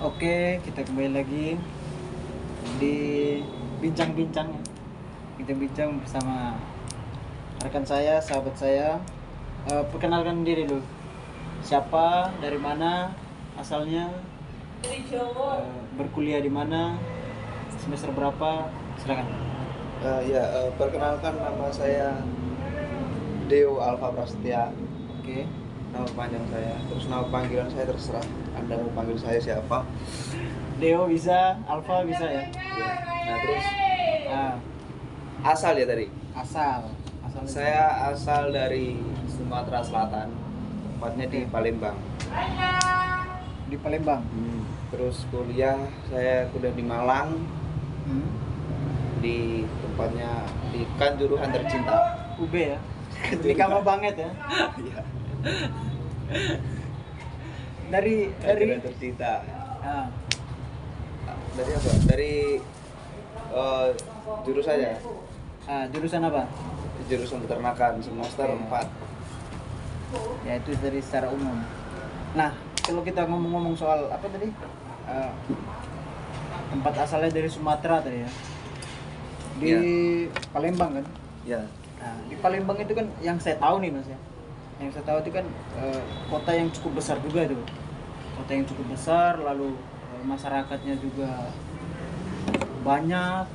Oke, kita kembali lagi di bincang-bincang. Kita bincang bersama rekan saya, sahabat saya. Perkenalkan diri dulu. Siapa, dari mana, asalnya, berkuliah di mana, semester berapa, silakan. Perkenalkan, nama saya Deo Alfa Prasetya, Oke. nama panjang saya. Terus nama panggilan saya terserah Anda mau panggil saya siapa. Deo bisa, Alfa bisa ya. Nah terus Ah, asal ya tadi. asal. Saya asal dari Sumatera Selatan, tepatnya di Palembang. Di Palembang. Terus saya kuliah di Malang, Hmm. di tempatnya di Kanjuruhan Tercinta. UB ya. Di kamar banget ya. Iya. Dari Kanjuruhan Tercinta. ah, Dari apa? Dari jurusannya. jurusan apa? Jurusan peternakan semester Oke. 4. Ya itu dari secara umum. Nah, kalau kita ngomong-ngomong soal apa tadi? Tempat asalnya dari Sumatera tadi ya. Di Iya. Palembang kan? Ya. Nah, di Palembang itu kan yang saya tahu nih Mas ya. Yang saya tahu itu kan kota yang cukup besar juga itu. Kota yang cukup besar, lalu masyarakatnya juga banyak.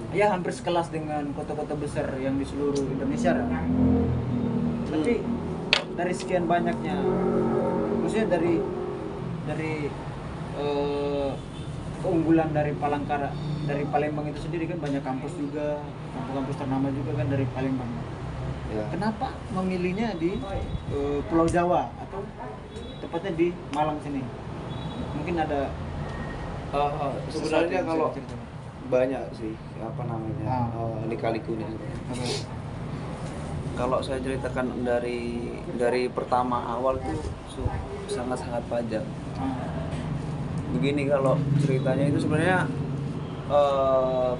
Ya hampir sekelas dengan kota-kota besar yang di seluruh Indonesia kan? Tapi dari sekian banyaknya, maksudnya dari keunggulan dari Palembang itu sendiri kan banyak kampus juga, kampus-kampus ternama juga kan dari Palembang. Ya. Kenapa memilihnya di Pulau Jawa atau tepatnya di Malang sini? Mungkin ada sesuatu Sebenarnya yang bisa kalau diceritakan. banyak sih apa namanya lika-likunya. Oke. Kalau saya ceritakan dari pertama awal tuh sangat-sangat panjang. Begini kalau ceritanya itu sebenarnya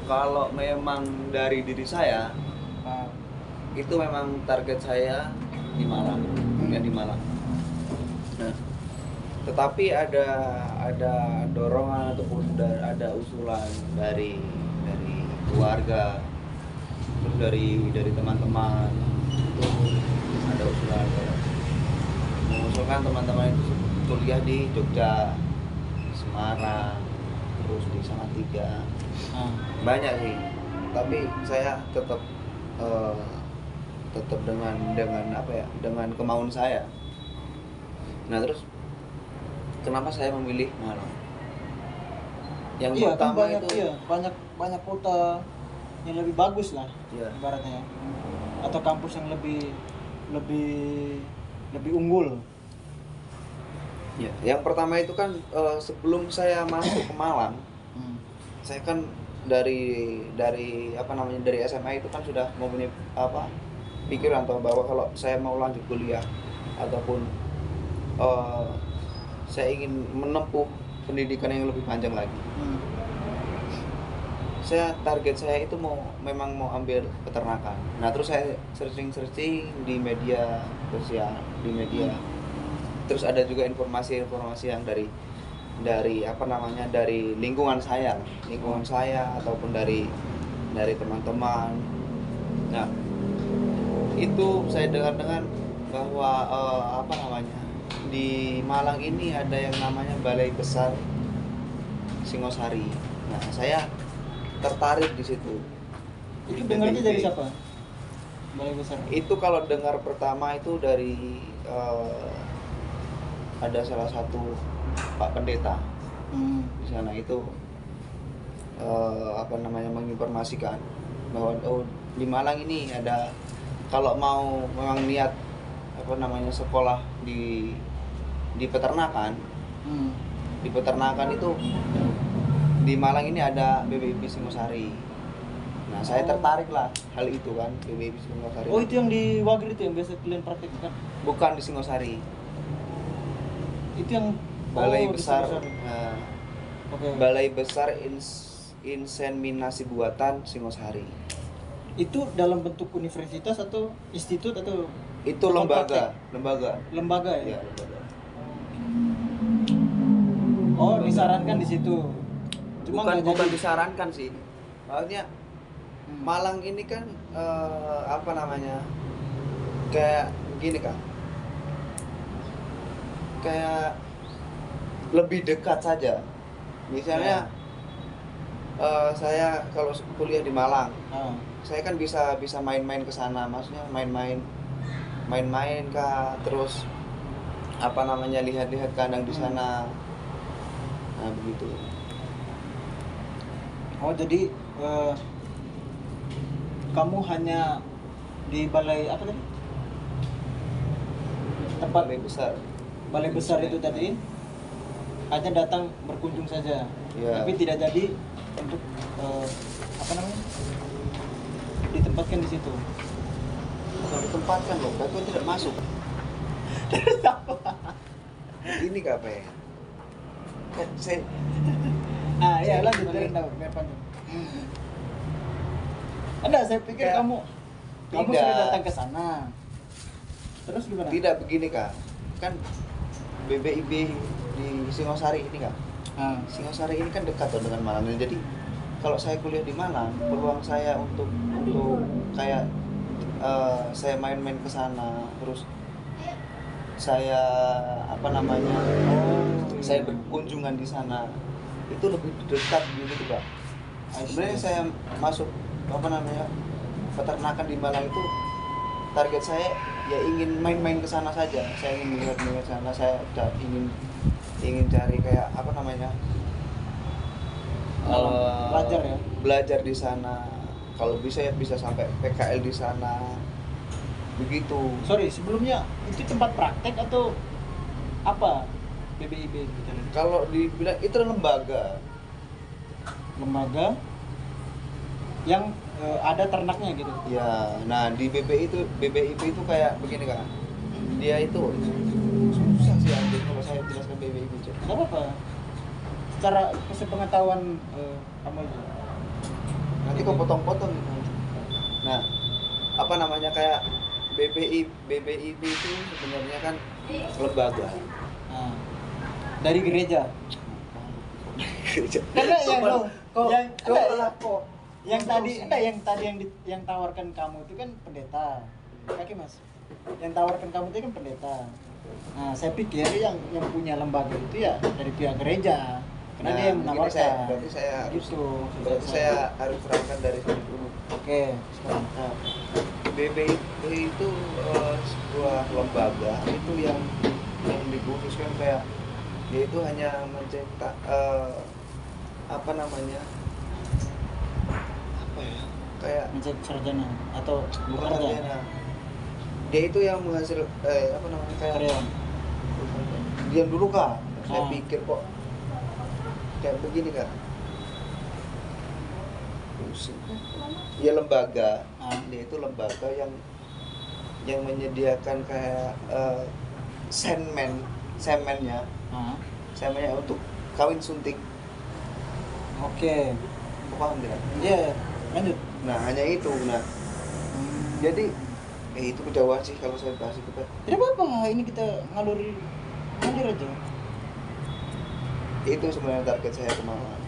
kalau memang dari diri saya itu memang target saya di Malang, ya di Malang. Nah, tetapi ada dorongan ataupun ada usulan dari keluarga, terus dari teman-teman itu ada usulan mengusulkan teman-teman itu kuliah di Jogja, Semarang, terus di Salatiga. Banyak sih, tapi saya tetap dengan apa ya, dengan kemauan saya. Nah terus kenapa saya memilih Malang? Yang Iya, kan pertama banyak, itu iya, banyak kota yang lebih bagus lah, Iya. ibaratnya, atau kampus yang lebih lebih unggul. Ya, yang pertama itu kan sebelum saya masuk ke Malang, saya kan dari apa namanya, dari SMA itu kan sudah mempunyai pikiran bahwa kalau saya mau lanjut kuliah ataupun saya ingin menempuh pendidikan yang lebih panjang lagi. Target saya itu memang mau ambil peternakan. Nah terus saya searching di media sosial, di media. Terus ada juga informasi yang dari apa namanya, dari lingkungan saya ataupun dari teman-teman. Nah itu saya dengar bahwa apa namanya, di Malang ini ada yang namanya Balai Besar Singosari. Nah saya tertarik di situ. Itu dengarnya dari siapa? Balai Besar. Itu kalau dengar pertama itu dari ada salah satu Pak Pendeta di sana itu apa namanya, menginformasikan bahwa di Malang ini ada, kalau mau memang niat apa namanya sekolah di peternakan, di peternakan itu di Malang ini ada BBIP Singosari. Nah saya tertarik lah hal itu kan, BBIP Singosari. Oh itu yang di Wagri itu yang biasa kalian praktekkan? Bukan di Singosari. Itu yang Balai Besar, Oke. Balai Besar Inseminasi Buatan Singosari. Itu dalam bentuk universitas atau institut atau Itu lembaga. lembaga ya? Ya, lembaga. Oh, disarankan di situ. Cuma bukan nggak jadi. disarankan sih, maksudnya Malang ini kan apa namanya, kayak gini kan, kayak lebih dekat saja. Misalnya saya kalau kuliah di Malang, saya kan bisa main-main ke sana, maksudnya main-main kah, terus apa namanya, lihat-lihat kandang di sana. Nah begitu. Oh, jadi kamu hanya di balai apa tadi? Tempat balai besar itu tadi hanya datang berkunjung saja. Ya. Tapi tidak jadi untuk apa namanya? Ditempatkan di situ. Kalau ditempatkan loh, itu tidak masuk. Ini kape. Saya Iya, lanjut dari biar panjang. Saya pikir kamu tidak. sudah datang ke sana. Terus gimana? Tidak begini Kak. Kan BBIB di Singosari ini Kak. Singosari ini kan dekat tuh dengan Malang. Jadi kalau saya kuliah di Malang, peluang saya untuk kayak saya main-main ke sana, terus saya apa namanya, saya berkunjungan di sana, itu lebih dekat gitu Pak. Sebenarnya saya masuk apa namanya, peternakan di Malang itu, target saya ya ingin main-main ke sana saja. Saya ingin melihat sana, saya ingin cari kayak apa namanya, belajar ya. Belajar di sana. Kalau bisa ya bisa sampai PKL di sana. Begitu. Sorry, sebelumnya itu tempat praktek atau apa? BBIB gitu. Kalau dibilang itu lembaga yang ada ternaknya gitu. ya. Nah di BBIB itu kayak begini Kak, dia itu susah sih anjir kalau saya jelaskan BBIB. Gak apa-apa, secara sepengetahuan kamu aja. Nanti kau potong-potong gitu. Nah apa namanya, kayak BBIB itu sebenarnya kan lembaga dari gereja. Karena yang tadi yang tawarkan kamu itu kan pendeta, kaki mas. Yang tawarkan kamu itu kan pendeta. Nah, saya pikir yang punya lembaga itu ya dari pihak gereja, karena dia yang menawarkan. Berarti saya saya harus terangkan dari sini dulu. Oke, sekarang. Nah, BBIB itu sebuah lembaga itu yang dikhususkan kayak, yaitu hanya mencetak apa namanya, apa ya, kayak mencetak sarjana atau bukan bekerja. sarjana. Dia itu yang menghasil apa namanya, kayak Karyawan. diam dulu Kak. Saya Ah. pikir kok kayak begini Kak. Ya lembaga. Dia itu lembaga yang menyediakan kayak semennya untuk kawin suntik. Oke. Paham tidak? Iya, lanjut. Nah hanya itu. Nah jadi itu kejauhan sih kalau saya bahas itu Pak. Tidak apa-apa, ini kita ngalir aja. Itu sebenarnya target saya ke Malang.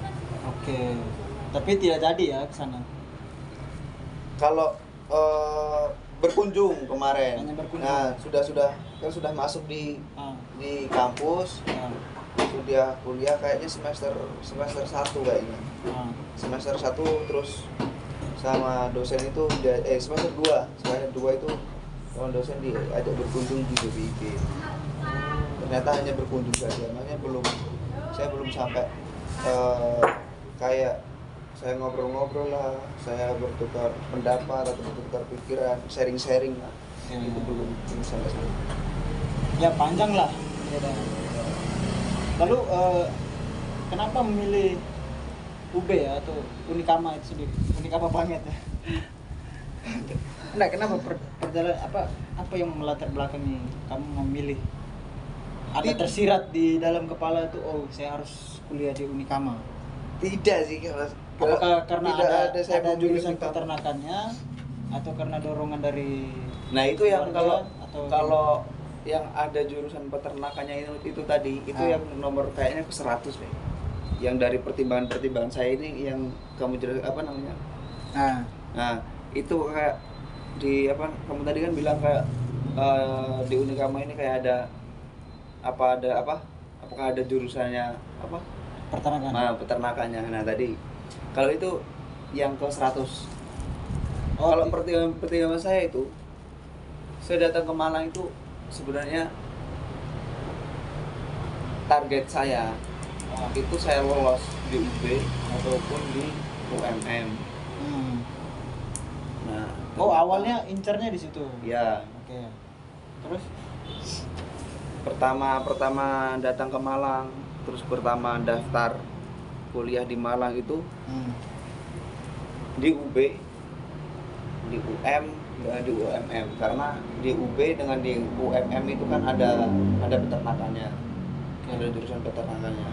Oke. Tapi tidak jadi ya ke sana. Kalau berkunjung kemarin. Hanya berkunjung. Nah, sudah masuk di kampus. Sudah kuliah kayaknya semester 1 kayaknya. Semester 1 terus sama dosen itu semester 2 itu sama dosen diajak berkunjung di BBIB. Ternyata hanya berkunjung saja, makanya saya belum sampai kayak saya ngobrol-ngobrol lah, saya bertukar pendapat atau bertukar pikiran, sharing lah. Itu belum sampai sana. Ya panjang lah. Lalu kenapa memilih UB ya atau Unikama itu sendiri? Unikama banget ya. Enggak, kenapa perjalanan apa yang melatar belakangi kamu memilih? Ada tersirat di dalam kepala itu, oh saya harus kuliah di Unikama. Tidak sih, apakah karena ada jurusan Unikama. peternakannya atau karena dorongan dari Nah itu yang keluarga, kalau yang ada jurusan peternakannya itu tadi itu Ah. yang nomor kayaknya ke 100 deh. Yang dari pertimbangan saya ini yang kamu jelas apa namanya? Nah, Nah, itu kayak di apa kamu tadi kan bilang kayak di Unikama ini kayak ada apa? Apakah ada jurusannya apa? peternakan. Nah, peternakannya. Nah, tadi kalau itu yang ke 100. Oh, Kalau pertimbangan saya itu saya datang ke Malang itu sebenarnya target saya itu saya lolos di UB ataupun di UMM. hmm. Nah, Oh, ternyata- awalnya incernya di situ. ya Oke. Terus? pertama datang ke Malang, terus pertama daftar kuliah di Malang itu Hmm. di UB, di UM, dan di UMM karena di UB dengan di UMM itu kan ada peternakannya, ada jurusan peternakannya.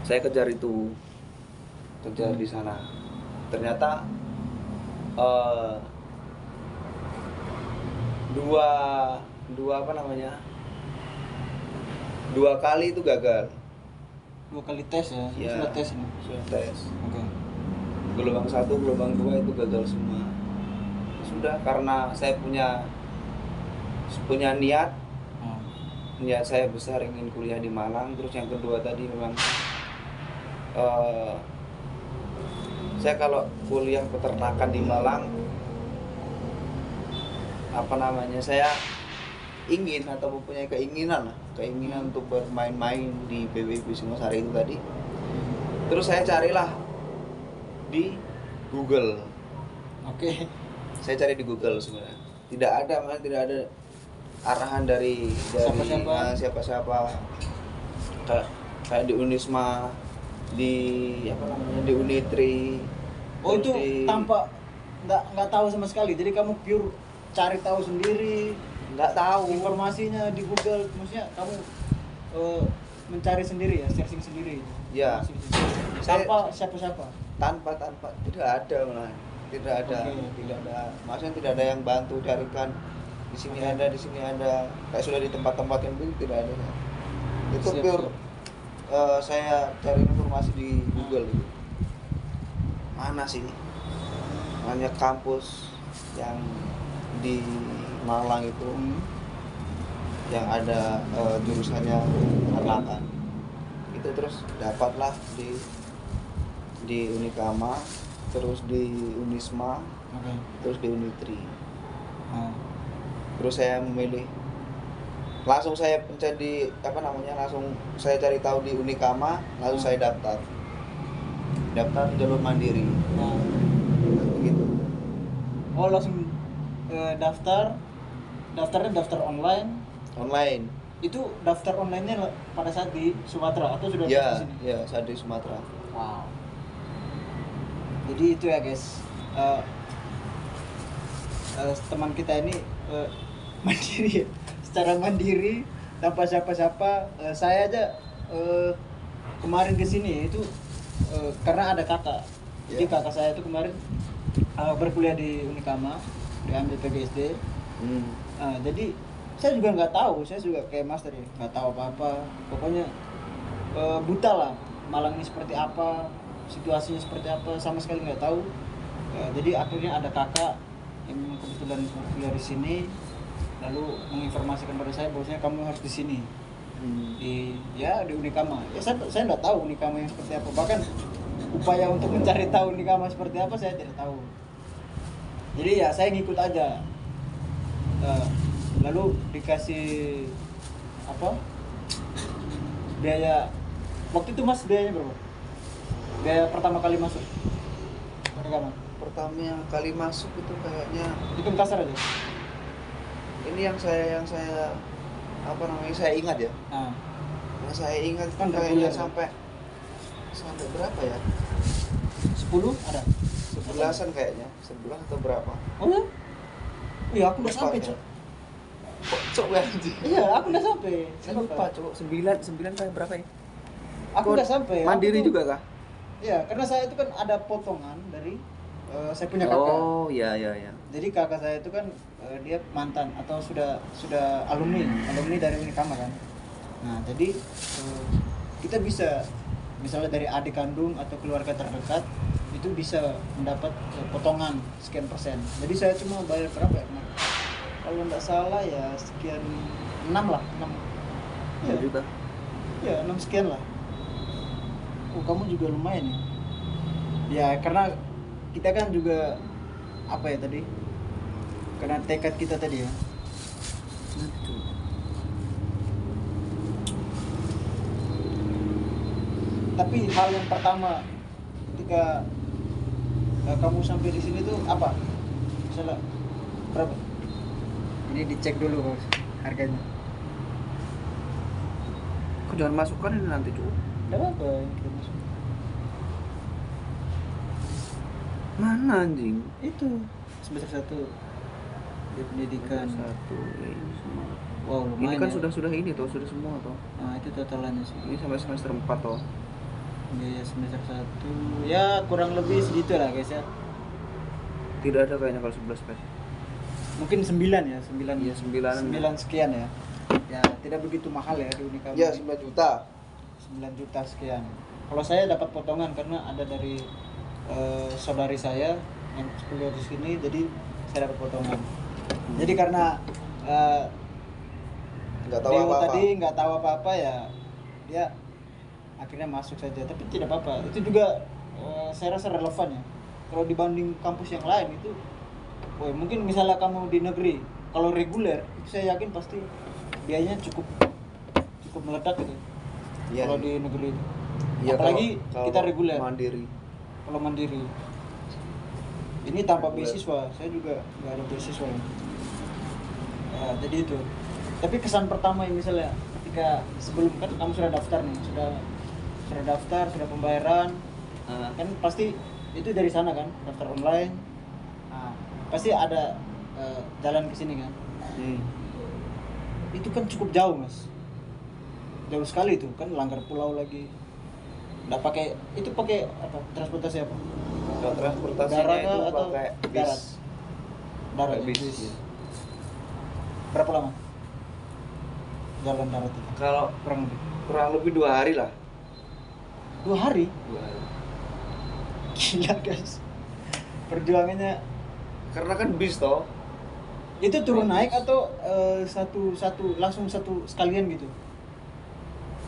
Saya kejar di sana. Ternyata dua apa namanya? 2 kali itu gagal. 2 kali tes ya. Ya, Sudah tes ini. sudah tes. Oke. Gelombang 1, gelombang 2 itu gagal semua. Sudah karena saya punya niat niat saya besar ingin kuliah di Malang. Terus yang kedua tadi memang saya kalau kuliah peternakan di Malang apa namanya saya ingin atau mempunyai keinginan untuk bermain-main di PWB Singosari itu tadi. Terus saya carilah di Google. Oke. Saya cari di Google sebenarnya. Tidak ada arahan dari siapa-siapa. Kayak di Unisma, di apa namanya di Unitri. Oh, terus itu tanpa nggak tahu sama sekali. Jadi kamu pure cari tahu sendiri, nggak tahu informasinya di Google. Maksudnya kamu mencari sendiri ya, searching sendiri. Ya. Informasi di situ. Tanpa siapa-siapa. tanpa tidak ada malah. Tidak ada. Maksudnya tidak ada yang bantu carikan di sini ada, di sini ada. Kayak sudah di tempat-tempat yang itu tidak ada. Itu Siap, pure saya cari informasi di Google itu. Mana sih? Hanya kampus yang di Malang itu yang ada jurusannya peternakan. Itu terus dapatlah di Unikama, terus di Unisma, Oke. terus di Unitri. Nah. Terus saya memilih langsung saya pencet di apa namanya langsung saya cari tahu di Unikama, lalu saya daftar jalur mandiri Nah. begitu. Oh, langsung daftarnya daftar online. Itu daftar online-nya pada saat di Sumatera atau sudah di Ya sini? ya saat di Sumatera. Wow. Jadi itu ya guys, teman kita ini mandiri ya. Secara mandiri tanpa siapa-siapa. Saya aja kemarin ke sini itu karena ada kakak. Jadi Ya. kakak saya itu kemarin berkuliah di Unikama, diambil PGSD. Jadi saya juga nggak tahu, saya juga kayak master ya, nggak tahu apa-apa. Pokoknya buta lah, Malang ini seperti apa, situasinya seperti apa, sama sekali nggak tahu. Jadi akhirnya ada kakak yang kebetulan kuliah di sini, lalu menginformasikan pada saya bahwasanya kamu harus di sini, di Unikama. Ya saya nggak tahu Unikama yang seperti apa, bahkan upaya untuk mencari tahu Unikama seperti apa saya tidak tahu. Jadi ya saya ngikut aja. Lalu dikasih apa biaya waktu itu mas, biayanya berapa? Biaya pertama kali masuk Unikama? Pertama kali masuk itu kayaknya Hitung kasar aja. ini yang saya apa namanya saya ingat ya. Nah, Yang saya ingat Kan kayaknya reguler. sampai berapa ya? 10 ada? 11-an kayaknya, 11 atau berapa? Oh ya? Iya, aku udah Lupa sampai, ya. Cok. Cok ya anjing. Iya, aku udah sampai. Saya lupa, Cok. 9 kayak berapa ya? Aku udah sampai. Mandiri Aku tuh- juga kah? Iya, karena saya itu kan ada potongan dari saya punya kakak. Oh, iya iya iya. Jadi kakak saya itu kan dia mantan atau sudah alumni dari Unikama kan. Nah, jadi kita bisa misalnya dari adik kandung atau keluarga terdekat itu bisa mendapat potongan sekian persen. Jadi saya cuma bayar berapa ya kemarin? Kalau nggak salah ya sekian 6 lah, 6. 6 juta. Ya, 6 sekian lah. Oh, kamu juga lumayan ya. Ya, karena kita kan juga apa ya tadi? Karena tekad kita tadi ya. Tapi hal yang pertama ketika kamu sampai di sini tuh apa? Misalnya berapa? Ini dicek dulu Bos, harganya. Kok jangan masukkan ini nanti, Cuk. Enggak apa-apa kita masuk. Mana anjing? Itu semester 1 di pendidikan. Satu ini semua. Wow, lumayan. Ini kan ya. sudah ini toh, sudah semua toh. Nah, itu totalannya sih. Ini sampai semester 4 toh. Biaya semester 1 ya kurang lebih segitu lah guys ya. Tidak ada kayaknya kalau 11 pes. Mungkin 9 ya, 9. Iya, 9-an. 9 sekian ya. Ya, tidak begitu mahal ya di Unikama. Ya 9 juta. 9 juta sekian. Kalau saya dapat potongan karena ada dari saudari saya yang kuliah di sini, jadi saya dapat potongan. Jadi karena Enggak tahu Leo apa-apa. tadi nggak tahu apa-apa ya, dia akhirnya masuk saja. Tapi tidak apa-apa. Itu juga saya rasa relevan ya. Kalau dibanding kampus yang lain itu, mungkin misalnya kamu di negeri, kalau reguler itu saya yakin pasti biayanya cukup meledak gitu. Iya, Kalau iya. di negeri itu. Iya, Apalagi kalau kita reguler. Mandiri. Kalau mandiri. Ini tanpa Reguler. beasiswa, saya juga nggak ada beasiswa. Ya, jadi itu. Tapi kesan pertama yang misalnya ketika sebelum kan kamu sudah daftar nih, sudah daftar, sudah pembayaran, kan pasti itu dari sana kan, daftar online. Nah, pasti ada jalan ke sini kan. Itu kan cukup jauh mas, jauh sekali itu kan, langgar pulau lagi. Nggak pakai apa transportasi apa? Kalau transportasinya Darat itu atau pakai darat? bis. Darat, Pakai bis. bis. Iya. Berapa lama? Jalan darat itu? Kalau kurang lebih 2 hari lah. 2 hari? 2 hari. Gila guys. Perjuangannya Karena kan bis toh. itu turun naik atau satu langsung satu sekalian gitu?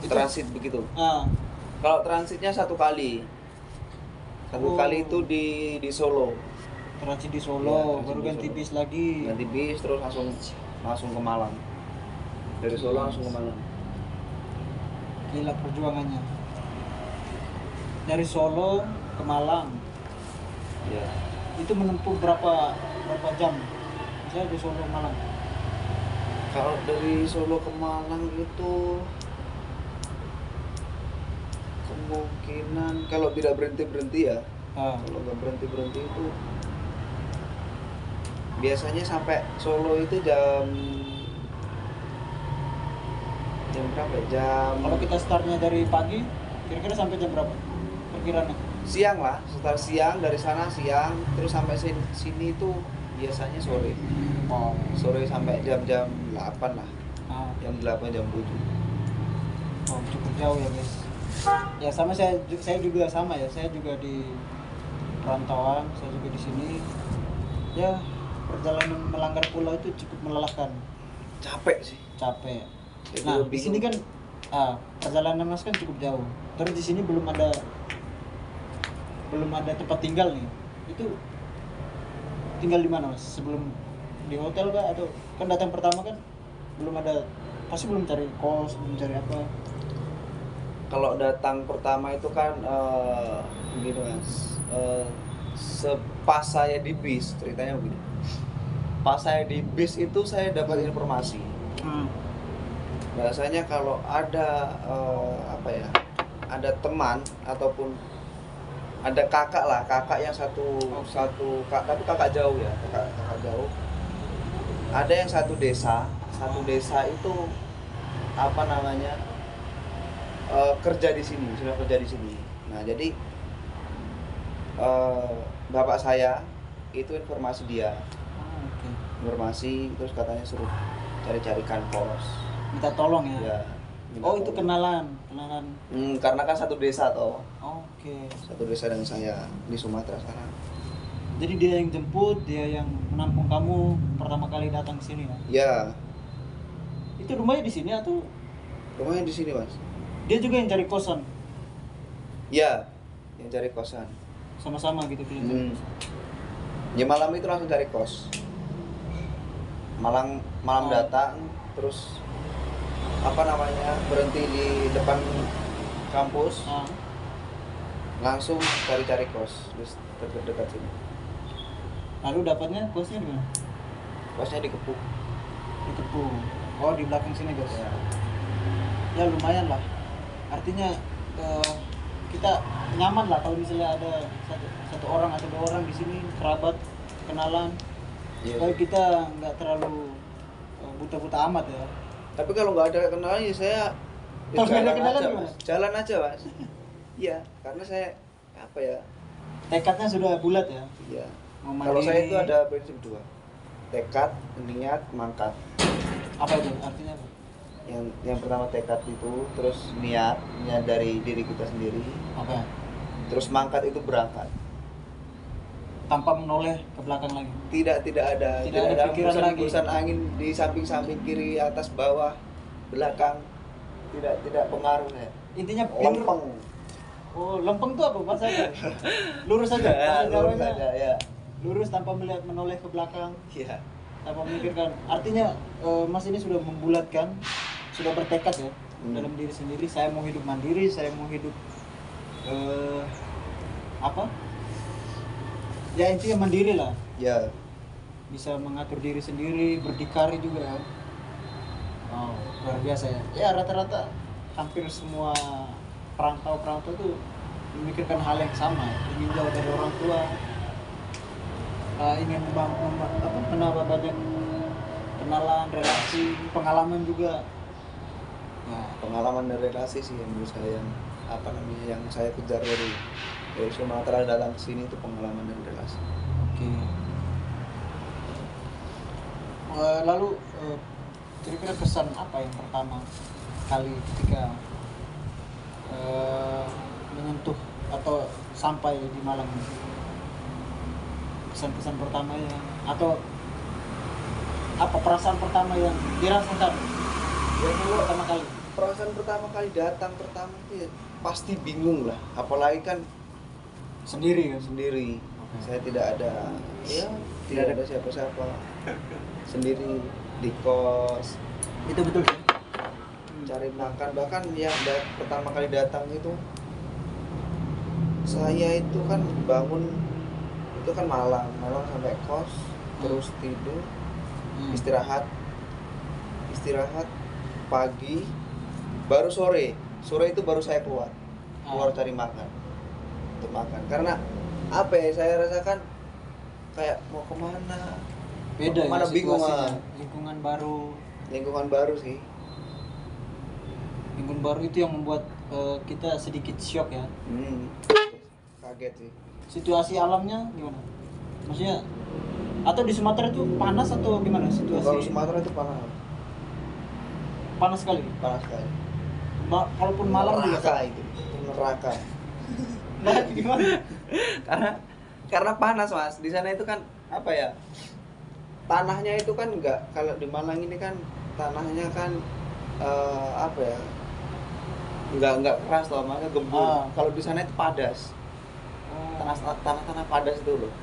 Itu- Transit begitu. Ah, Kalau transitnya 1 kali. Satu Oh. kali itu di Solo. transit di Iya, Solo, transit baru di ganti Solo. bis lagi. Ganti bis terus langsung ke Malang. Dari Solo langsung ke Malang. Gila perjuangannya. Dari Solo ke Malang. Ya. Itu menempuh berapa jam? Misalnya di Solo ke Malang. Kalau dari Solo ke Malang itu kemungkinan kalau tidak berhenti ya, Ah, kalau nggak berhenti itu biasanya sampai Solo itu jam berapa ya? kalau kita startnya dari pagi, kira-kira sampai jam berapa? Perkiraannya? Siang lah, setelah siang dari sana siang terus sampai sini itu biasanya sore. Oh. Sore sampai jam 8 lah. Ah, Jam 8 jam 7. oh, cukup jauh ya guys. Ya sama saya juga sama ya. Saya juga di perantauan, saya juga di sini. Ya perjalanan melanggar pulau itu cukup melelahkan, Capek sih. capek. Itu Nah di bingung. sini kan perjalanan mas kan cukup jauh. Terus di sini belum ada tempat tinggal nih. Itu tinggal di mana mas? Sebelum di hotel kah atau kan datang pertama kan belum ada, pasti belum cari kos, belum cari apa. Kalau datang pertama itu kan begini mas, pas saya di bis ceritanya begini. Pas saya di bis itu saya dapat informasi bahasanya kalau ada ada teman ataupun ada kakak yang satu tapi kakak jauh ya, kakak jauh, ada yang satu desa itu apa namanya, kerja di sini, sudah kerja di sini. Nah jadi bapak saya itu informasi dia, Oke. informasi terus katanya suruh cari-carikan kos. Minta tolong ya. Ya. minta Oh, itu tolong. kenalan. Karena kan satu desa toh, Oke. satu desa dengan saya di Sumatera sana. Jadi dia yang jemput, dia yang menampung kamu pertama kali datang ke sini ya. Ya, Itu rumahnya di sini atau rumahnya di sini mas. dia juga yang cari kosan? Ya, yang cari kosan. Sama-sama gitu keliling. Ya malam itu langsung cari kos. Malam Oh. datang, terus berhenti di depan kampus, Ah. langsung cari-cari kos terus dekat sini. Lalu dapatnya kosnya di mana? Kosnya di Kepuk. Di Tepung. Oh, di belakang sini guys. Ya. Ya lumayan lah. Artinya kita nyaman lah kalau misalnya ada satu orang atau dua orang di sini, kerabat, kenalan. Iya. Supaya kita nggak terlalu buta-buta amat ya. Tapi kalau nggak ada kenalan ya saya Kalau nggak ada jalan kenalan aja, gimana? Mas. Jalan aja mas. Iya, karena saya apa ya? Tekadnya sudah bulat ya. Iya. Mau Kalau saya mandiri. itu ada prinsip dua, tekad, niat, mangkat. Apa itu? Artinya apa? Yang pertama tekad itu, terus niat dari diri kita sendiri, Apa? terus mangkat itu berangkat. Tanpa menoleh ke belakang lagi. Tidak ada pikiran lagi. hembusan angin di samping kiri, atas, bawah, belakang. Tidak pengaruh ya. Intinya pure. Lempeng. Oh, lempeng itu apa bahasanya? Lurus saja. Ya, Bahasa lurus Jawanya, saja ya. lurus tanpa melihat menoleh ke belakang, Iya. tanpa memikirkan. Artinya Mas ini sudah membulatkan, sudah bertekad ya dalam diri sendiri. Saya mau hidup mandiri, saya mau hidup apa? Ya intinya mandiri lah. Ya. Bisa mengatur diri sendiri, berdikari juga ya. Oh, luar biasa ya. Ya rata-rata hampir semua perantau tuh memikirkan hal yang sama, ingin jauh dari orang tua, ingin menambah banyak kenalan, relasi, pengalaman juga. Nah, Pengalaman dan relasi sih yang menurut saya yang saya kejar dari Sumatera datang ke sini itu pengalaman dan relasi. oke. Lalu kira-kira kesan apa yang pertama kali ketika menyentuh atau sampai di Malang ini? Kesan-kesan pertamanya atau apa perasaan pertama yang dirasakan Ya kalau pertama kali? perasaan pertama kali datang itu ya pasti bingung lah, apalagi kan Sendiri kan? sendiri. Oke. Saya tidak ada siapa-siapa, sendiri di kos, Itu betul sih. cari makan. Bahkan yang pertama kali datang itu saya itu kan bangun itu kan malam sampai kos, terus tidur, istirahat pagi, baru sore itu baru saya keluar cari makan untuk makan. Karena apa ya, saya rasakan kayak mau kemana Beda Mana ya bingung, situasinya. ah. Lingkungan baru sih. lingkungan baru itu yang membuat kita sedikit shock ya. Kaget sih. Situasi alamnya gimana? Maksudnya atau di Sumatera itu panas atau gimana situasi? Kalau Sumatera itu Panas sekali. panas sekali. Kalaupun malam juga. neraka itu neraka. Nah, gimana? karena panas mas. Di sana itu kan apa ya, tanahnya itu kan enggak, kalau di Malang ini kan tanahnya kan apa ya, enggak keras loh, makanya gembur. Kalau di sana itu padas, tanah padas itu loh.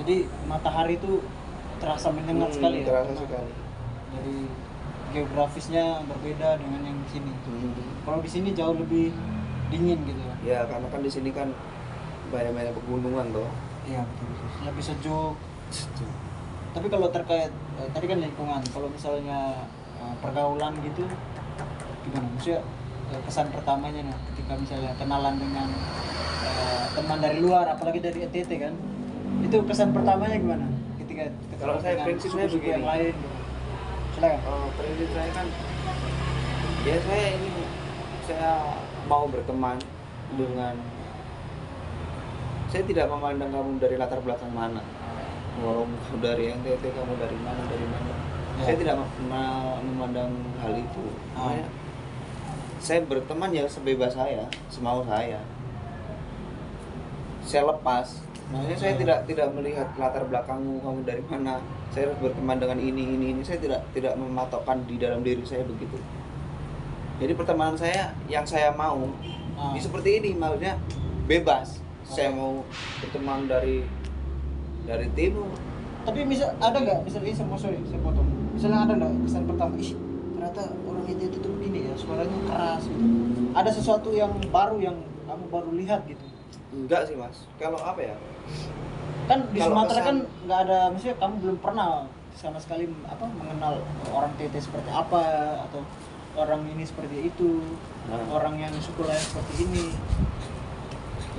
Jadi matahari itu terasa menyengat sekali ya. Terasa Karena sekali. Dari geografisnya berbeda dengan yang di sini. Kalau di sini jauh lebih dingin gitu ya. Ya karena kan di sini kan banyak pegunungan loh. Iya betul. Lebih sejuk. Tapi kalau terkait tadi kan lingkungan, kalau misalnya pergaulan gitu gimana? Maksudnya kesan pertamanya nih ketika misalnya kenalan dengan teman dari luar, apalagi dari NTT kan, itu kesan pertamanya gimana? Ketika Kalau saya dengan prinsipnya suku-suku begini. yang lain gitu. Silakan. Prinsip saya kan ya saya mau berteman dengan Saya tidak memandang kamu dari latar belakang mana. Walau kamu dari NTT, kamu dari mana, dari mana. Ya. Saya tidak memandang hal itu. Makanya saya berteman ya sebebas saya, semau saya. Saya lepas. Maksudnya saya tidak melihat latar belakangmu, kamu dari mana. Saya harus berteman dengan ini. Saya tidak mematokkan di dalam diri saya begitu. Jadi pertemanan saya yang saya mau ini seperti ini, maksudnya bebas. Saya mau berteman dari timur. Tapi misal ada nggak misalnya sorry saya potong, misalnya ada nggak kesan pertama, ih ternyata orang itu tuh begini ya, suaranya keras gitu, ada sesuatu yang baru yang kamu baru lihat gitu? Enggak sih mas, kalau apa ya, Kan di Kalau Sumatera kesan- kan nggak ada, maksudnya kamu belum pernah sama sekali apa mengenal orang TT seperti apa atau orang ini seperti itu, orang yang suku lain seperti ini.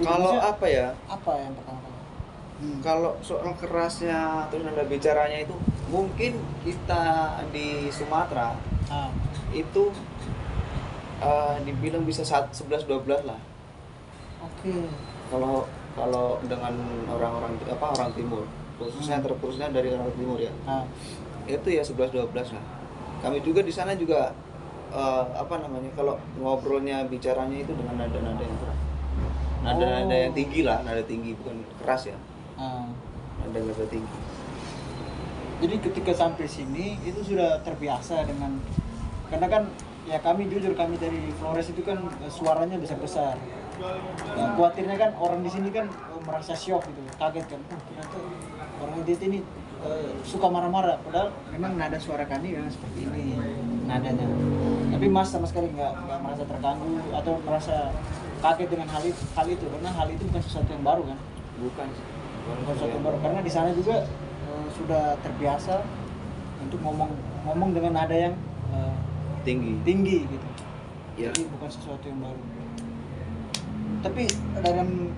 kalau Maksudnya, apa ya, apa yang pertama kali? kalau soal kerasnya terus nada bicaranya itu mungkin kita di Sumatera Ah, itu dibilang bisa 11-12 lah. oke. Kalau dengan orang timur, khususnya terkhususnya dari orang timur ya, Ah, itu ya 11-12 lah. Kami juga di sana juga kalau ngobrolnya bicaranya itu dengan nada-nada yang keras, nada-nada yang tinggi lah, nada tinggi bukan keras ya, ah. nada tinggi. Jadi ketika sampai sini itu sudah terbiasa dengan, karena kan ya kami jujur, kami dari Flores itu kan suaranya besar-besar. Ya, khawatirnya kan orang di sini kan merasa syok gitu, kaget kan, ternyata orang ini suka marah-marah, padahal memang nada suara kami memang seperti ini nadanya. Tapi Mas sama sekali nggak merasa terganggu atau merasa kaget dengan hal itu, karena hal itu bukan sesuatu yang baru kan, Bukan bukan sesuatu yang baru, karena di sana juga sudah terbiasa untuk ngomong dengan nada yang tinggi gitu. Ya. Jadi bukan sesuatu yang baru. Tapi dalam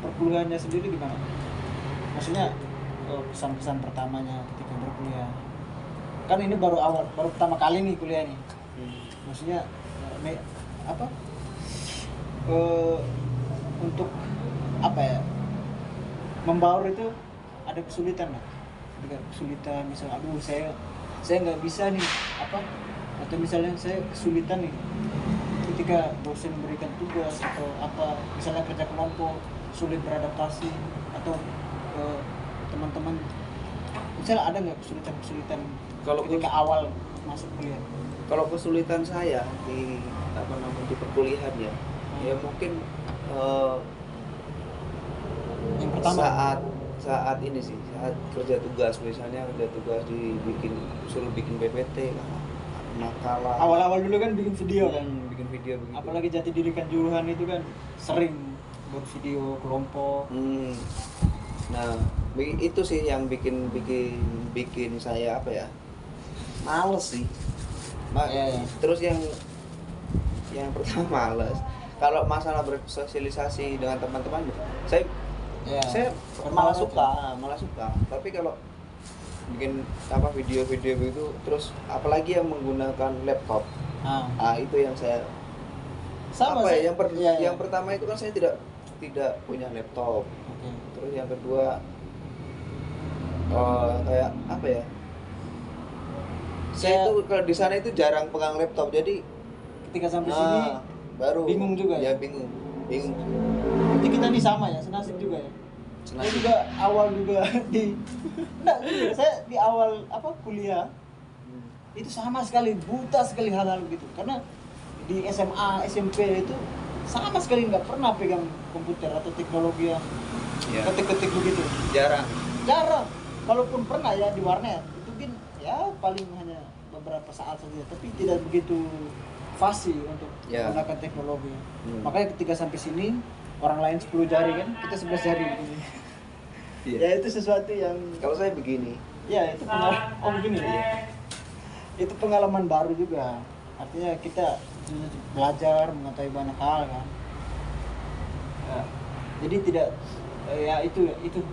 perkuliahannya sendiri gimana? Maksudnya kesan-kesan pertamanya ketika berkuliah. Kan ini baru pertama kali nih kuliah nih. Maksudnya untuk apa ya? Membaur itu ada kesulitan nggak? Ada kesulitan misalnya, aduh saya nggak bisa nih atau misalnya saya kesulitan nih ketika dosen memberikan tugas atau apa, misalnya kerja kelompok sulit beradaptasi, atau teman-teman misalnya ada nggak kesulitan Kalau ketika awal masuk kuliah? Kalau kesulitan saya di di perkuliahan ya, ya mungkin Yang pertama saat ini sih, saat kerja tugas, misalnya kerja tugas suruh bikin PPT makalah. awal-awal dulu kan bikin video kan, bikin video begitu. apalagi Jati Diri Kanjuruhan itu kan sering buat video kelompok. Nah, itu sih yang bikin saya apa ya, males sih. Ya. Terus yang pertama males. Kalau masalah bersosialisasi dengan teman-teman, saya malah suka. Tapi kalau bikin video-video begitu, terus apalagi yang menggunakan laptop, itu yang saya Sama apa saya, ya, yang pertama itu kan saya tidak punya laptop. Okay. Terus yang kedua kayak apa ya, saya itu kalau di sana itu jarang pegang laptop, jadi ketika sampai sini baru bingung juga ya, bingung. Berarti kita nih sama ya, senasib juga ya. Saya juga awal juga saya di awal kuliah itu sama sekali buta sekali hal-hal begitu, karena di SMA SMP itu sama sekali nggak pernah pegang komputer atau teknologi yang ketik-ketik begitu, jarang. Kalaupun pernah ya di warnet itu mungkin ya paling hanya beberapa saat saja, tapi tidak begitu fasih untuk menggunakan teknologi. Makanya ketika sampai sini orang lain 10 jari kan, kita 11 jari begini. Ya itu sesuatu yang, kalau saya begini. Ya itu begini ya. Itu pengalaman baru juga. Artinya kita belajar mengetahui banyak hal kan. Ya. Jadi tidak ya itu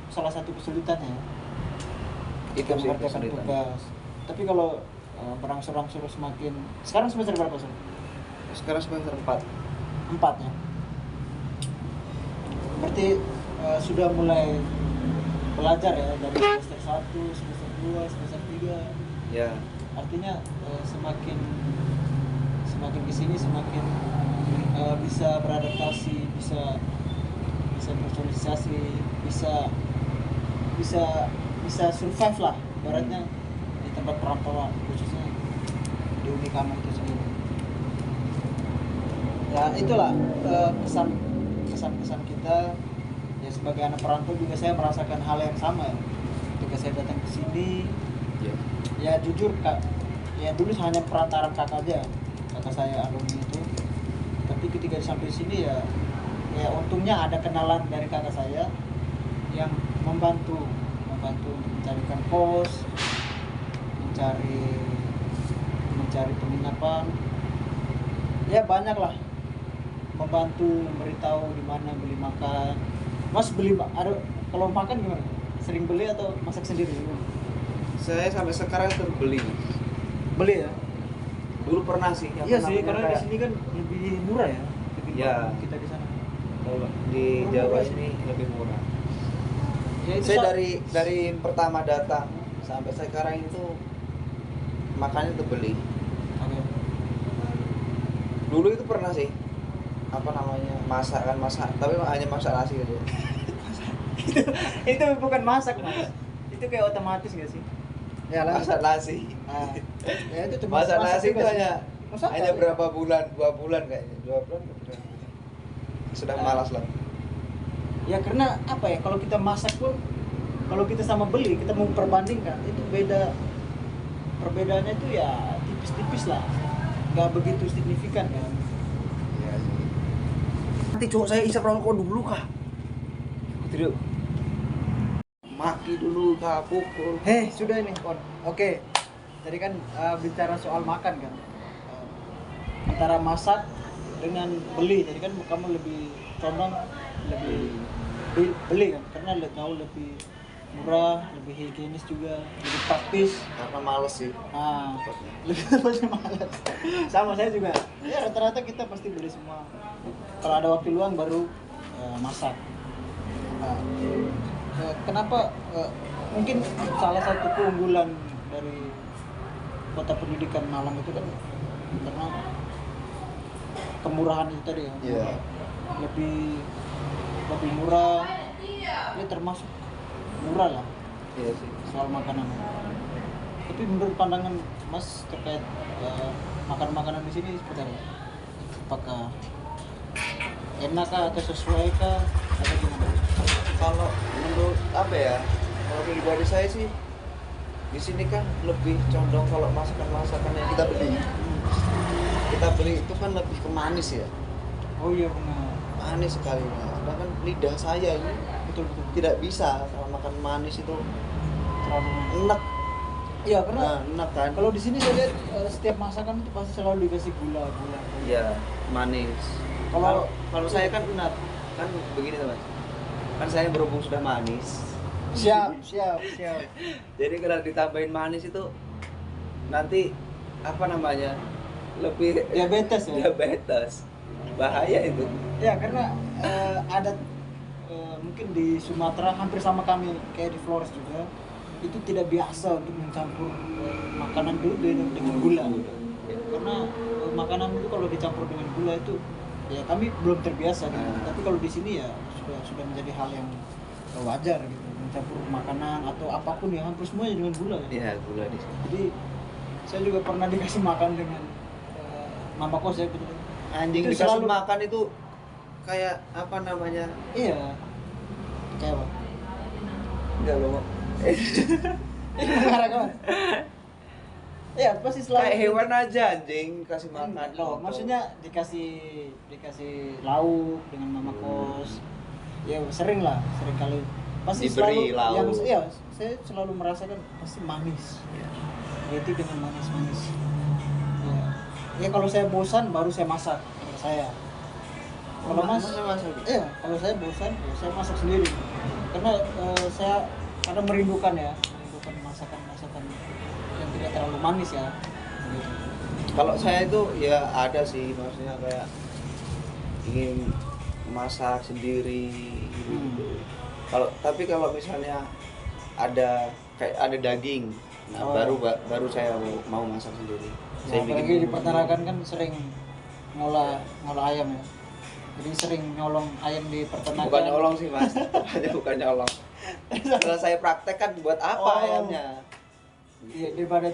salah satu kesulitannya. Kita mengerjakan tugas. Tapi kalau berangsur-angsur semakin, sekarang semester berapa sih? Sekarang semester 4. 4 ya. Berarti sudah mulai belajar ya dari semester 1, semester 2, semester 3. Ya. Artinya semakin kesini semakin bisa beradaptasi, bisa bersosialisasi, bisa survive lah ibaratnya di tempat perantauan, khususnya di Uni kamu itu sendiri. Ya itulah kesan kita ya sebagai anak perantau. Juga saya merasakan hal yang sama ya ketika saya datang ke sini. Ya. Ya jujur kak, ya dulu hanya perantaran kakak aja, kakak saya alumni itu. Tapi ketika sampai sini ya untungnya ada kenalan dari kakak saya yang membantu untuk mencarikan kos, mencari penginapan. Ya banyak lah, membantu, memberitahu di mana beli makan. Mas ada kalau makan gimana? Sering beli atau masak sendiri? Saya sampai sekarang terbeli. Beli ya? Dulu pernah sih. Iya sih, karena di sini kan lebih murah ya. Ya. Kita di sana. Kalau di Jawa ini lebih murah. Ya, itu Saya dari pertama datang sampai sekarang itu makannya terbeli. Oke. Dulu itu pernah sih masak, tapi hanya masak nasi gitu. itu bukan masak mas, itu kayak otomatis gak sih? Ya lah. Masak nasi. Nah, ya itu cuma Masak nasi itu juga sih. hanya berapa bulan, 2 bulan kayaknya, 2 bulan sudah malas lah. Ya karena apa ya, kalau kita masak pun, kalau kita sama beli, kita mau perbandingkan, itu perbedaannya itu ya tipis-tipis lah, nggak begitu signifikan kan. Iya sih. Nanti cowok saya isap rokok dulu kah? Tidak. Maki dulu kah, pukul. Sudah ini on. Oke. Tadi kan bicara soal makan kan. Antara masak dengan beli. Tadi kan kamu lebih condong lebih beli kan, karena jauh lebih murah, lebih higienis juga, lebih praktis. Karena males sih. Nah, lebih malas. Sama saya juga. Ya rata-rata kita pasti beli semua. Kalau ada waktu luang baru masak. Nah, kenapa mungkin salah satu keunggulan dari kota pendidikan Malang itu kan karena kemurahan itu tadi ya. Iya. Lebih murah. Ini termasuk murah lah Iya sih. soal makanan. Tapi menurut pandangan Mas terkait makan makanan di sini seperti apa? Apakah enak kah atau sesuai kah atau gimana? Kalau menurut apa ya? Kalau pribadi saya sih di sini kan lebih condong kalau masakan yang kita beli. Kita beli itu kan lebih ke manis ya. Oh iya benar. Manis sekali. Bahkan lidah saya ini Betul. tidak bisa kalau makan manis itu Terlalu enak. Iya karena Enak kan? kalau di sini saya lihat setiap masakan itu pasti selalu dikasih gula. Iya, manis. Kalau saya kan enak. Kan begini teman. Kan saya berhubung sudah manis. Siap. Jadi kalau ditambahin manis itu nanti lebih Diabetes ya? diabetes. Bahaya itu. Ya karena ada mungkin di Sumatera hampir sama kami kayak di Flores juga, itu tidak biasa untuk mencampur makanan dulu dengan gula. Karena makanan itu kalau dicampur dengan gula itu ya kami belum terbiasa gitu. Tapi kalau di sini ya sudah menjadi hal yang wajar gitu, mencampur makanan atau apapun ya hampir semuanya dengan gula kan? Iya, gula di sini. Jadi saya juga pernah dikasih makan dengan mama kos ya gitu. Anjing Itu dikasih selalu- makan itu kayak Iya. Kayak apa? enggak loh. Mengarah kemana? Ya pasti selalu Kayak hewan aja anjing kasih makan. loh, maksudnya dikasih lauk dengan mama kos. Ya sering kali pasti Diberi selalu lauk. yang saya selalu merasakan pasti manis. Jadi dengan manis. Ya kalau saya bosan baru saya masak saya. Kalau Mas, masak. iya, kalau saya bosan, ya saya masak sendiri. Karena saya merindukan masakan yang tidak terlalu manis ya. Gitu. Kalau saya itu ya ada sih, maksudnya kayak ingin masak sendiri gitu. Kalau misalnya ada kayak ada daging, nah Oh. baru saya mau masak sendiri. Ya, Saya bikin apalagi di bumbu peternakan kan sering ngolah ayam ya. Jadi sering nyolong ayam di peternakan. bukan nyolong sih mas, bukan nyolong. Setelah saya praktek kan buat apa Oh. ayamnya? Iya, daripada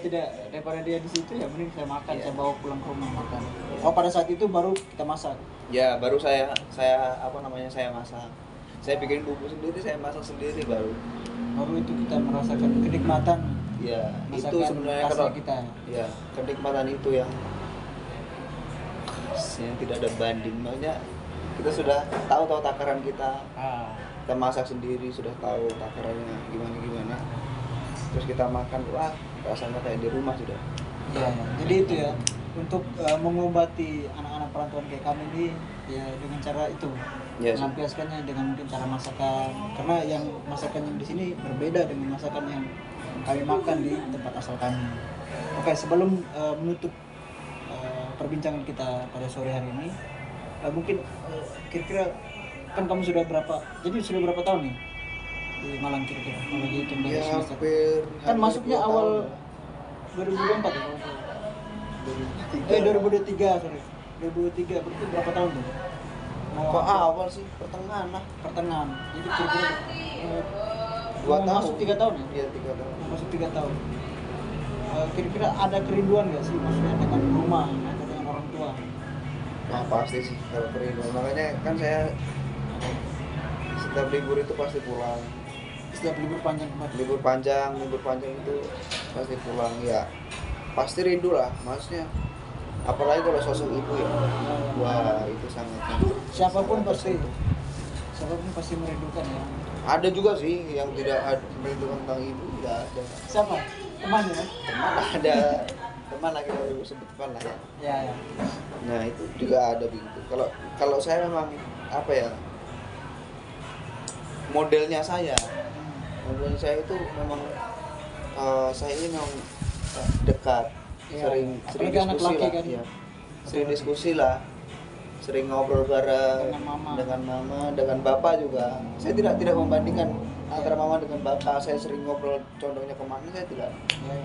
dia di situ ya mending saya makan, Iya. saya bawa pulang ke rumah makan. Oh, pada saat itu baru kita masak. Ya baru saya apa namanya saya masak. Saya bikin bumbu sendiri, saya masak sendiri baru. Baru itu kita merasakan kenikmatan Ya itu masakan sebenarnya khasnya kalau kita. ya kenikmatan itu yang tidak ada banding. Maksudnya kita sudah tahu takaran kita, kita masak sendiri, sudah tahu takarannya gimana, terus kita makan, wah rasanya kayak di rumah sudah. Ya, jadi itu ya untuk mengobati anak-anak perantauan kayak kami ini ya dengan cara itu, Ya, melampiaskannya dengan mungkin cara masakan, karena yang masakan yang di sini berbeda dengan masakan yang kami makan di tempat asal kami. Oke, sebelum menutup perbincangan kita pada sore hari ini, mungkin kira-kira kan kamu sudah berapa tahun nih di Malang kira-kira kalau dihitung dari ya semester? Kan hampir masuknya 2 awal tahun. 2024 ya kalau nggak salah. 2023 sorry. 2003 berarti berapa tahun tuh? Kok awal sih, pertengahan lah. Pertengahan. Jadi kira-kira 2 tahun. masuk 3 tahun ya? Iya 3 tahun. Masuk 3 tahun. Kira-kira ada kerinduan nggak sih maksudnya dengan rumah atau dengan orang tua? Nah pasti sih kalau kerinduan, makanya kan saya setiap libur itu pasti pulang. Setiap libur panjang kemarin. libur panjang itu pasti pulang ya, pasti rindu lah maksudnya, apalagi kalau sosok ibu ya, wah itu sangat Siapapun sangat pasti merindukan ya. ada juga sih yang tidak merindukan tentang ibu, tidak ada. Siapa? Teman ya? Teman lah kita sebut teman lah ya. Ya. Nah itu juga ada begitu. Kalau saya memang apa ya, modelnya saya itu memang saya ini memang dekat, Ya, sering apalagi anak diskusi laki lah, kan. ya. Sering diskusi lah, sering ngobrol bareng Dengan mama. dengan bapak juga. Saya tidak membandingkan antara mama dengan bapak. Saya sering ngobrol, condongnya kemana saya tidak. Ya.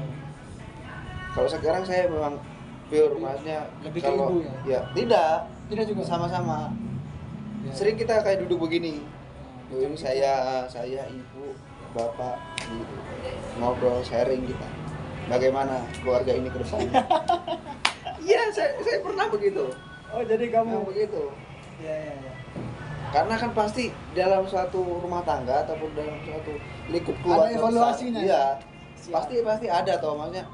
Kalau sekarang saya memang pure, maksudnya Lebih ke kalau ibu ya tidak Tidak juga. sama-sama. Ya. Sering kita kayak duduk begini. Ya, Ini saya, ibu, bapak, gitu. Ngobrol, sharing kita. Bagaimana keluarga ini ke depan? Iya, saya pernah begitu. Oh, jadi Memang kamu begitu. ya. Karena kan pasti dalam suatu rumah tangga ataupun dalam suatu lingkup Ada keluarga evaluasinya. besar, iya. Siap. Pasti ada toh, maksudnya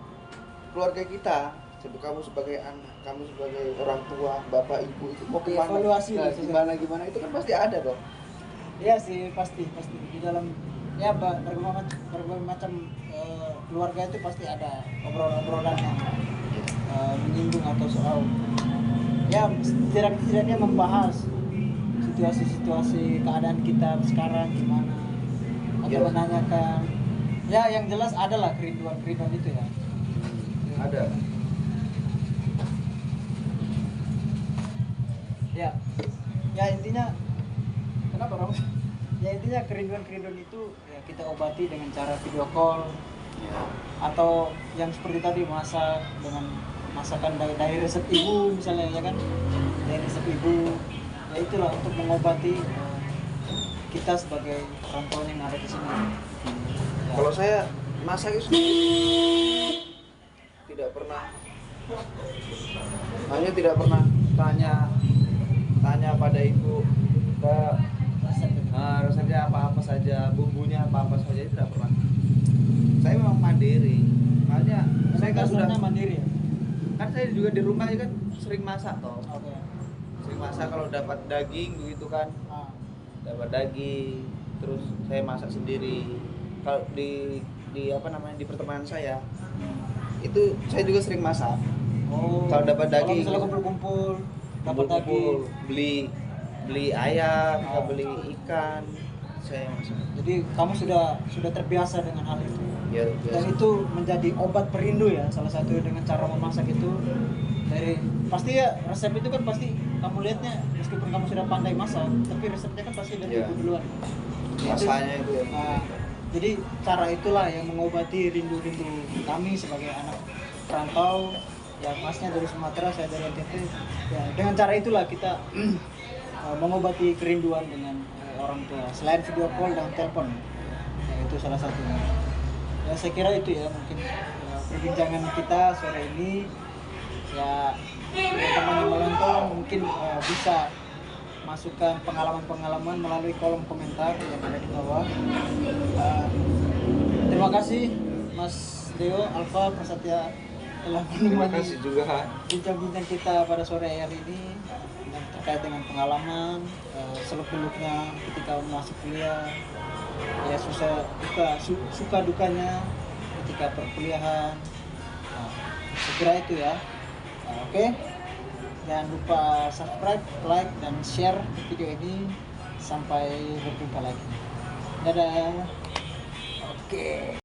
keluarga kita, kamu sebagai anak, kamu sebagai orang tua, bapak, ibu itu mau kemana? Evaluasi Nah, lah, gimana itu kan pasti ada toh. Iya sih, pasti di dalam ya berbagai macam keluarga itu pasti ada obrolan-obrolan yang menyinggung atau soal ya setidaknya membahas situasi keadaan kita sekarang gimana atau Yes. menanyakan ya yang jelas adalah kerinduan itu ya. Ada. Ya intinya kenapa kamu? Ya intinya kerinduan itu ya kita obati dengan cara video call Ya. atau yang seperti tadi masak dengan masakan dari resep ibu misalnya ya kan, dari resep ibu ya itulah untuk mengobati kita sebagai perantauan yang ada di sini. Ya. Kalau saya masak itu tidak pernah, hanya tidak pernah tanya pada ibu resepnya apa saja, bumbunya apa saja, itu tidak pernah. Saya memang mandiri, makanya saya kan sudah Dasarnya mandiri ya. kan saya juga di rumah ya kan sering masak toh, Oke. sering masak. Kalau dapat daging begitu kan, Ah. dapat daging terus saya masak sendiri. Kalau di apa namanya, di pertemanan saya itu saya juga sering masak. Oh. Kalau dapat daging, Kalau misalnya kumpul-kumpul dapat daging. beli ayam atau Ah. beli ikan, saya masak. Jadi kamu sudah terbiasa dengan hal itu. Ya Dan biasa. itu menjadi obat perindu ya, salah satu dengan cara memasak itu dari pasti ya resep itu kan pasti kamu lihatnya meskipun kamu sudah pandai masak, tapi resepnya kan pasti dari Iya. ibu duluan. Rasanya itu yang Nah, jadi cara itulah yang mengobati rindu-rindu kami sebagai anak perantau, ya masnya dari Sumatera, saya dari NTT. Ya dengan cara itulah kita mengobati kerinduan dengan orang tua selain video call dan telepon. Ya, itu salah satunya. Ya saya kira itu ya mungkin perbincangan kita sore ini. Ya teman yang menonton mungkin bisa masukkan pengalaman-pengalaman melalui kolom komentar yang ada di bawah. Terima kasih Mas Deo Alfa Prasetya telah terima menemani kasih juga. bincang-bincang kita pada sore hari ini dan terkait dengan pengalaman seluk-beluknya ketika masuk kuliah, ya suka dukanya ketika perkuliahan. Nah, saya kira itu ya. Oke. Jangan lupa subscribe, like, dan share video ini. Sampai berjumpa lagi. Dadah. Oke.